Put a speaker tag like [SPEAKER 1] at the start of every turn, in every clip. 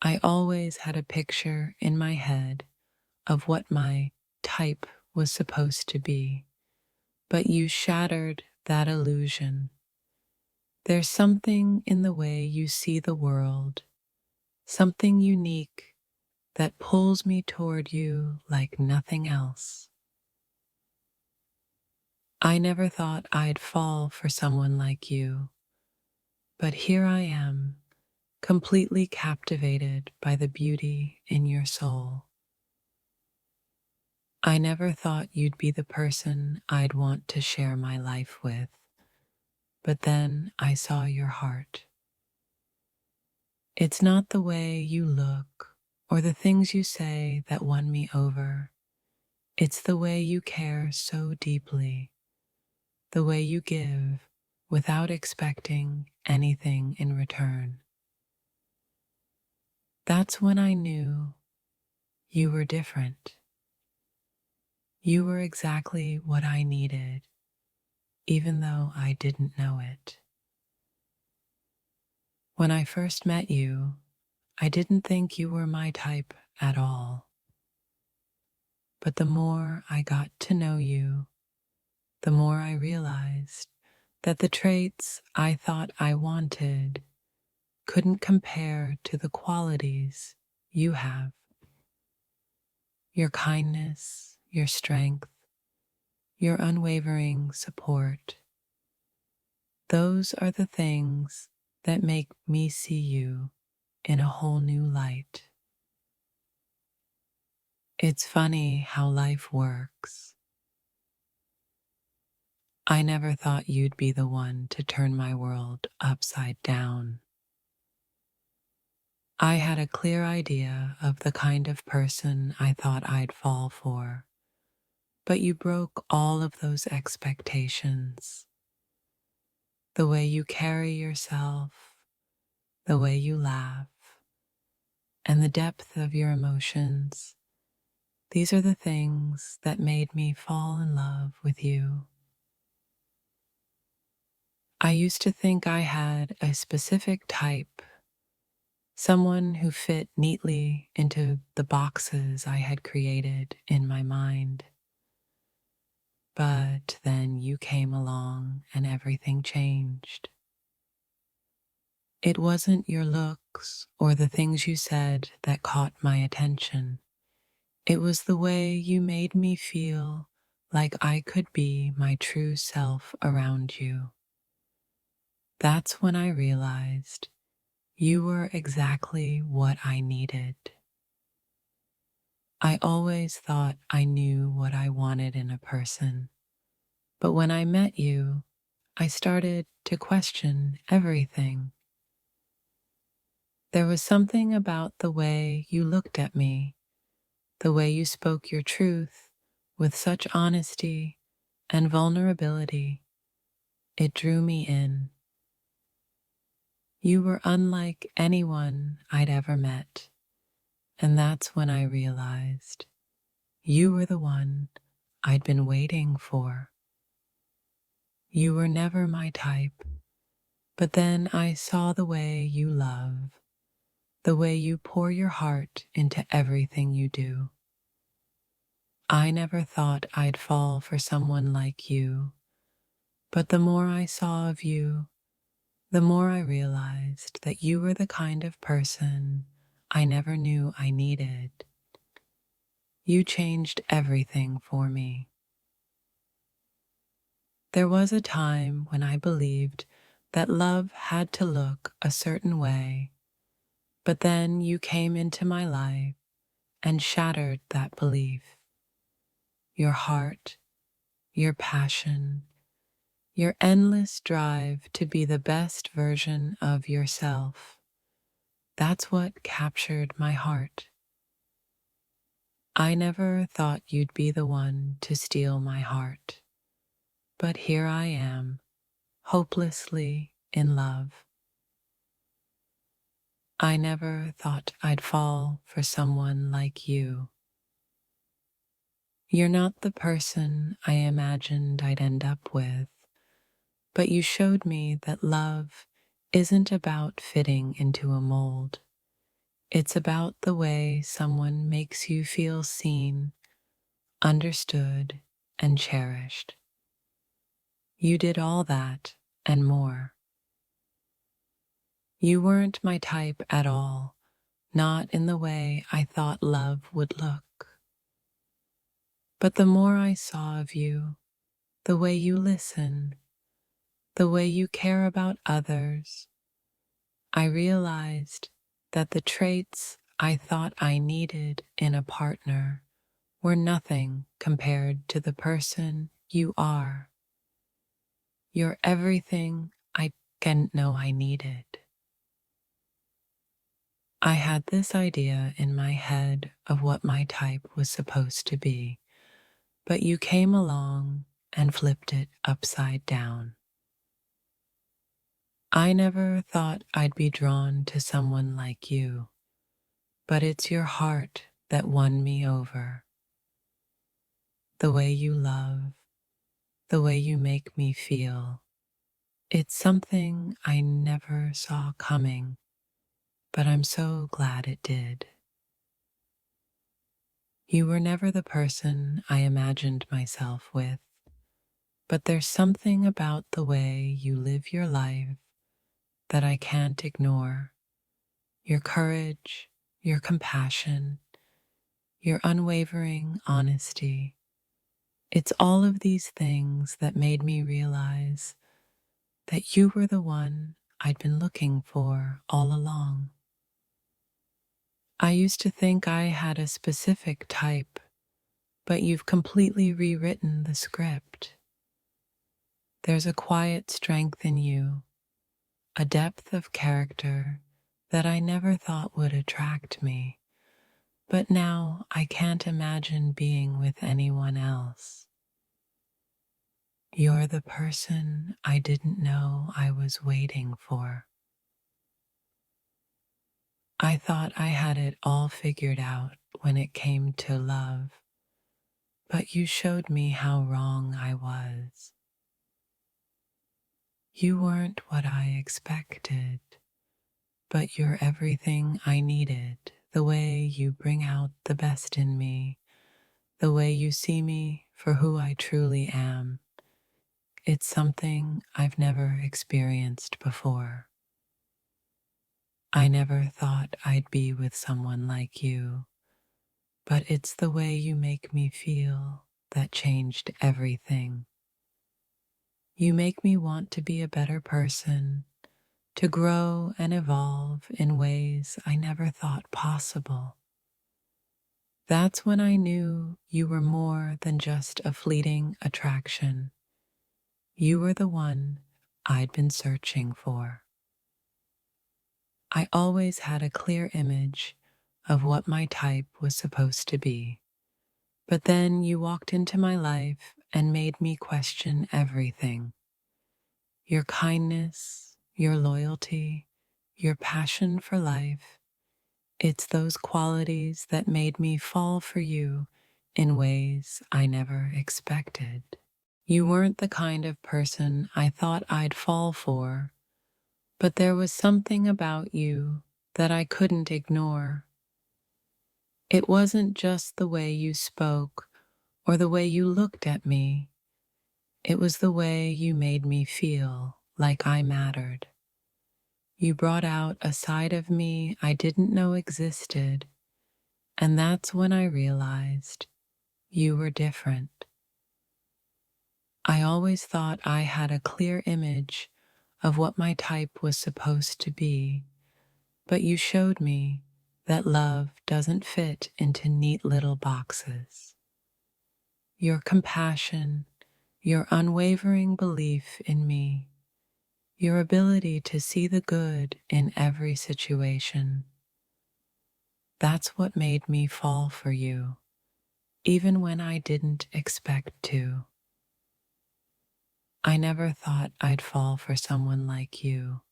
[SPEAKER 1] I always had a picture in my head of what my type was supposed to be, but you shattered that illusion. There's something in the way you see the world, something unique that pulls me toward you like nothing else. I never thought I'd fall for someone like you, but here I am, completely captivated by the beauty in your soul. I never thought you'd be the person I'd want to share my life with, but then I saw your heart. It's not the way you look or the things you say that won me over. It's the way you care so deeply, the way you give without expecting anything in return. That's when I knew you were different. You were exactly what I needed, even though I didn't know it. When I first met you, I didn't think you were my type at all. But the more I got to know you, the more I realized that the traits I thought I wanted couldn't compare to the qualities you have. Your kindness, your strength, your unwavering support. Those are the things that make me see you in a whole new light. It's funny how life works. I never thought you'd be the one to turn my world upside down. I had a clear idea of the kind of person I thought I'd fall for, but you broke all of those expectations. The way you carry yourself, the way you laugh, and the depth of your emotions, these are the things that made me fall in love with you. I used to think I had a specific type, someone who fit neatly into the boxes I had created in my mind. But then you came along and everything changed. It wasn't your looks or the things you said that caught my attention. It was the way you made me feel like I could be my true self around you. That's when I realized you were exactly what I needed. I always thought I knew what I wanted in a person, but when I met you, I started to question everything. There was something about the way you looked at me, the way you spoke your truth with such honesty and vulnerability. It drew me in. You were unlike anyone I'd ever met, and that's when I realized you were the one I'd been waiting for. You were never my type, but then I saw the way you love, the way you pour your heart into everything you do. I never thought I'd fall for someone like you, but the more I saw of you, the more I realized that you were the kind of person I never knew I needed. You changed everything for me. There was a time when I believed that love had to look a certain way, but then you came into my life and shattered that belief. Your heart, your passion, your endless drive to be the best version of yourself. That's what captured my heart. I never thought you'd be the one to steal my heart, but here I am, hopelessly in love. I never thought I'd fall for someone like you. You're not the person I imagined I'd end up with, but you showed me that love isn't about fitting into a mold. It's about the way someone makes you feel seen, understood, and cherished. You did all that and more. You weren't my type at all, not in the way I thought love would look. But the more I saw of you, the way you listen, the way you care about others, I realized that the traits I thought I needed in a partner were nothing compared to the person you are. You're everything I didn't know I needed. I had this idea in my head of what my type was supposed to be, but you came along and flipped it upside down. I never thought I'd be drawn to someone like you, but it's your heart that won me over. The way you love, the way you make me feel. It's something I never saw coming, but I'm so glad it did. You were never the person I imagined myself with, but there's something about the way you live your life that I can't ignore. Your courage, your compassion, your unwavering honesty. It's all of these things that made me realize that you were the one I'd been looking for all along. I used to think I had a specific type, but you've completely rewritten the script. There's a quiet strength in you, a depth of character that I never thought would attract me, but now I can't imagine being with anyone else. You're the person I didn't know I was waiting for. I thought I had it all figured out when it came to love, but you showed me how wrong I was. You weren't what I expected, but you're everything I needed. The way you bring out the best in me, the way you see me for who I truly am. It's something I've never experienced before. I never thought I'd be with someone like you, but it's the way you make me feel that changed everything. You make me want to be a better person, to grow and evolve in ways I never thought possible. That's when I knew you were more than just a fleeting attraction. You were the one I'd been searching for. I always had a clear image of what my type was supposed to be, but then you walked into my life and made me question everything. Your kindness, your loyalty, your passion for life. It's those qualities that made me fall for you in ways I never expected. You weren't the kind of person I thought I'd fall for, but there was something about you that I couldn't ignore. It wasn't just the way you spoke or the way you looked at me. It was the way you made me feel like I mattered. You brought out a side of me I didn't know existed, and that's when I realized you were different. I always thought I had a clear image of what my type was supposed to be, but you showed me that love doesn't fit into neat little boxes. Your compassion, your unwavering belief in me, your ability to see the good in every situation. That's what made me fall for you, even when I didn't expect to. I never thought I'd fall for someone like you.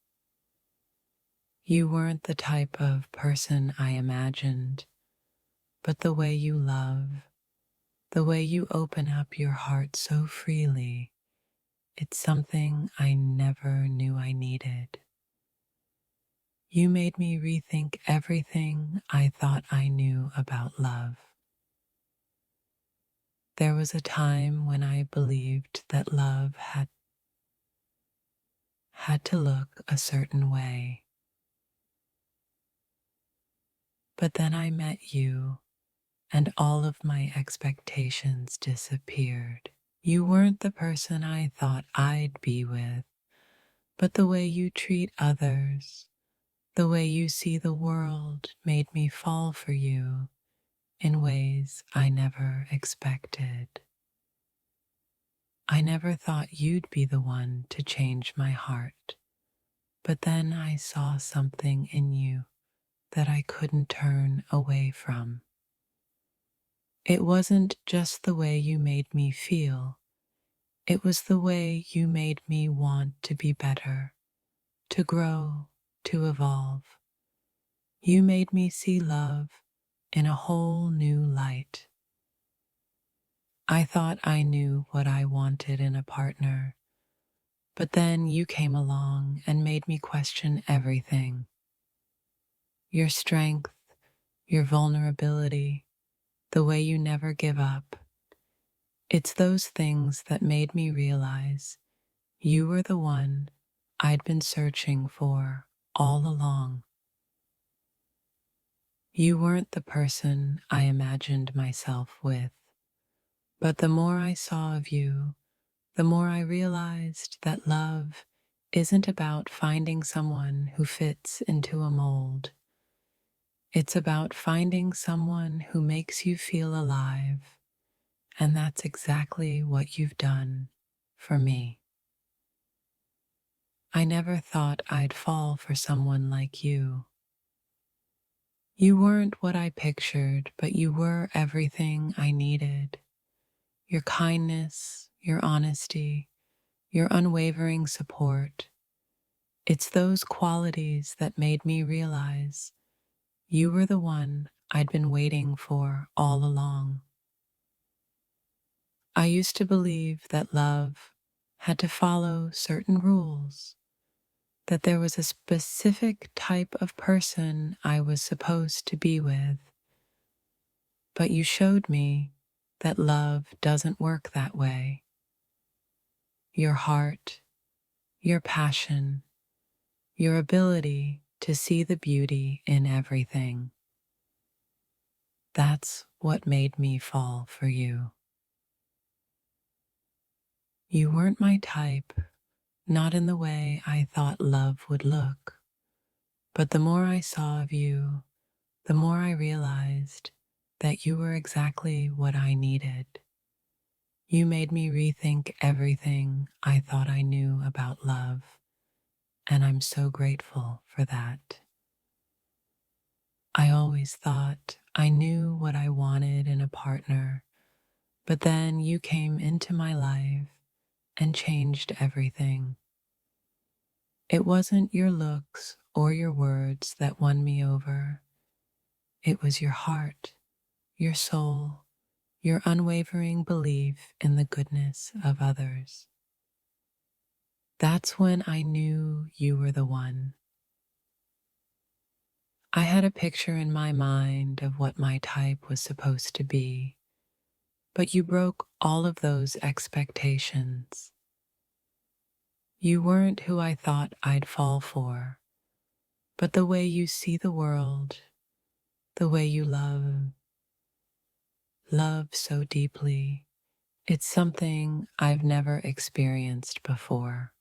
[SPEAKER 1] You weren't the type of person I imagined, but the way you love, the way you open up your heart so freely, it's something I never knew I needed. You made me rethink everything I thought I knew about love. There was a time when I believed that love had to look a certain way. But then I met you, and all of my expectations disappeared. You weren't the person I thought I'd be with, but the way you treat others, the way you see the world made me fall for you in ways I never expected. I never thought you'd be the one to change my heart, but then I saw something in you that I couldn't turn away from. It wasn't just the way you made me feel, it was the way you made me want to be better, to grow, to evolve. You made me see love in a whole new light. I thought I knew what I wanted in a partner, but then you came along and made me question everything. Your strength, your vulnerability, the way you never give up. It's those things that made me realize you were the one I'd been searching for all along. You weren't the person I imagined myself with, but the more I saw of you, the more I realized that love isn't about finding someone who fits into a mold. It's about finding someone who makes you feel alive, and that's exactly what you've done for me. I never thought I'd fall for someone like you. You weren't what I pictured, but you were everything I needed. Your kindness, your honesty, your unwavering support. It's those qualities that made me realize you were the one I'd been waiting for all along. I used to believe that love had to follow certain rules, that there was a specific type of person I was supposed to be with. But you showed me that love doesn't work that way. Your heart, your passion, your ability to see the beauty in everything. That's what made me fall for you. You weren't my type, not in the way I thought love would look. But the more I saw of you, the more I realized that you were exactly what I needed. You made me rethink everything I thought I knew about love, and I'm so grateful for that. I always thought I knew what I wanted in a partner, but then you came into my life and changed everything. It wasn't your looks or your words that won me over. It was your heart, your soul, your unwavering belief in the goodness of others. That's when I knew you were the one. I had a picture in my mind of what my type was supposed to be, but you broke all of those expectations. You weren't who I thought I'd fall for, but the way you see the world, the way you love so deeply, it's something I've never experienced before.